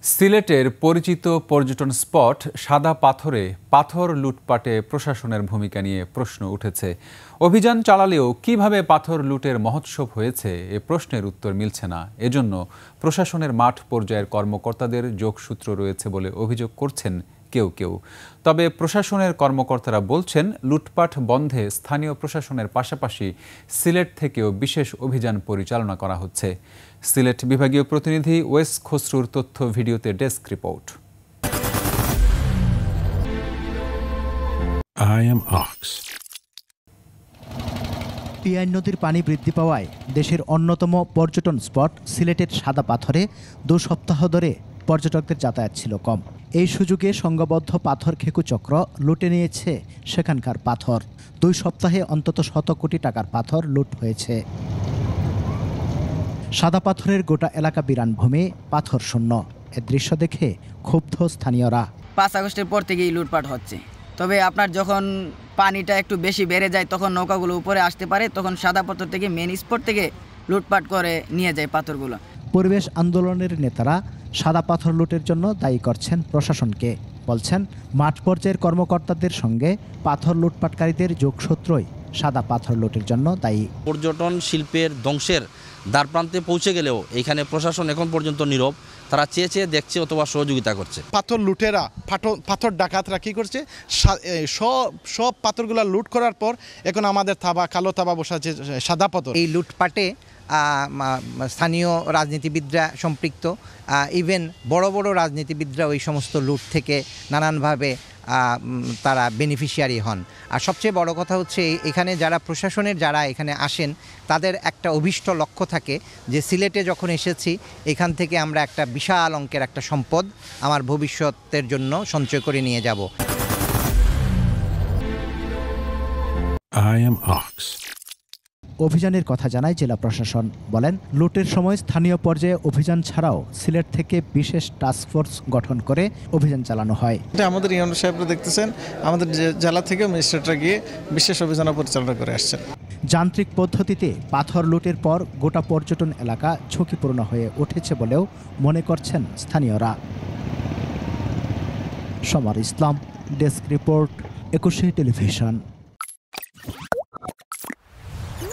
সিলেটের পরিচিত পর্যটন স্পট সাদা পাথরে পাথর লুটপাটে প্রশাসনের ভূমিকা নিয়ে প্রশ্ন উঠেছে। অভিযান চালালেও কিভাবে পাথর লুটের মহোৎসব হয়েছে এ প্রশ্নের উত্তর মিলছে না। এজন্য প্রশাসনের মাঠ পর্যায়ের কর্মকর্তাদের যোগসূত্র রয়েছে বলে অভিযোগ করছেন কেউ কেউ। তবে প্রশাসনের কর্মকর্তারা বলছেন, লুটপাট বন্ধে স্থানীয় প্রশাসনের পাশাপাশি সিলেট থেকেও বিশেষ অভিযান পরিচালনা করা হচ্ছে। সিলেট বিভাগীয় প্রতিনিধি ওয়েস খসরুর তথ্য ভিডিওতে ডেস্ক রিপোর্ট। টিআই নদীর পানি বৃদ্ধি পাওয়ায় দেশের অন্যতম পর্যটন স্পট সিলেটের সাদা পাথরে 2 সপ্তাহ ধরে পর্যটকদের যাতায়াত ছিল কম। এই সুযোগে সংঘবদ্ধ পাথর খেকু চক্র লুটে নিয়েছে সেখানকার পাথর। 2 সপ্তাহে অন্তত 100 কোটি টাকার পাথর লুট হয়েছে। সাদা পাথরের গোটা এলাকা বিরানভূমি, পাথর শূন্য। এ দৃশ্য দেখে ক্ষুব্ধ স্থানীয়রা। 5 আগস্টের পর থেকেই লুটপাট হচ্ছে। তবে আপনার যখন পানিটা একটু বেশি বেড়ে যায় তখন নৌকাগুলো উপরে আসতে পারে, তখন সাদা পাথর থেকে মেন স্পট থেকে লুটপাট করে নিয়ে যায় পাথরগুলো। পরিবেশ আন্দোলনের নেতারা সাদা পাথর লুটের জন্য দায়ী করছেন প্রশাসনকে। বলছেন, মাঠ পর্যায়ের কর্মকর্তাদের সঙ্গে পাথর লুটপাটকারীদের যোগসূত্রই সাদা পাথর লুটের জন্য দায়ী। পর্যটন শিল্পের ধ্বংসের দ্বারপ্রান্তে পৌঁছে গেলেও এখানে প্রশাসন এখন পর্যন্ত নীরব। তারা চেয়ে চেয়ে দেখছে অথবা সহযোগিতা করছে। পাথর লুটেরা, পাথর ডাকাতরা কি করছে, সব পাথরগুলা লুট করার পর এখন আমাদের কালো থাবা বসাচ্ছে সাদা পাথর। এই লুটপাটে স্থানীয় রাজনীতিবিদরা সম্পৃক্ত, ইভেন বড় বড় রাজনীতিবিদরা ওই সমস্ত লুট থেকে নানানভাবে তারা বেনিফিশিয়ারি হন। আর সবচেয়ে বড় কথা হচ্ছে, এখানে যারা প্রশাসনের যারা এখানে আসেন তাদের একটা অভীষ্ট লক্ষ্য থাকে যে সিলেটে যখন এসেছি এখান থেকে আমরা একটা বিশাল অঙ্কের একটা সম্পদ আমার ভবিষ্যতের জন্য সঞ্চয় করে নিয়ে যাব। অভিযানের কথা জানায় জেলা প্রশাসন। বলেন, লুটের সময় স্থানীয় পর্যায়ে অভিযান ছাড়াও সিলেট থেকে বিশেষ টাস্কফোর্স গঠন করে অভিযান চালানো হয়। আমাদের ইউনো সাহেবরা দেখতেছেন, আমাদের জেলা থেকে ম্যাজিস্ট্রেটরা গিয়ে বিশেষ অভিযান পরিচালনা করে আসছেন। যান্ত্রিক পদ্ধতিতে পাথর লুটের পর গোটা পর্যটন এলাকা ঝুঁকিপূর্ণ হয়ে উঠেছে বলেও মনে করছেন স্থানীয়রা। সমর ইসলাম, ডেস্ক রিপোর্ট, 21 টেলিভিশন।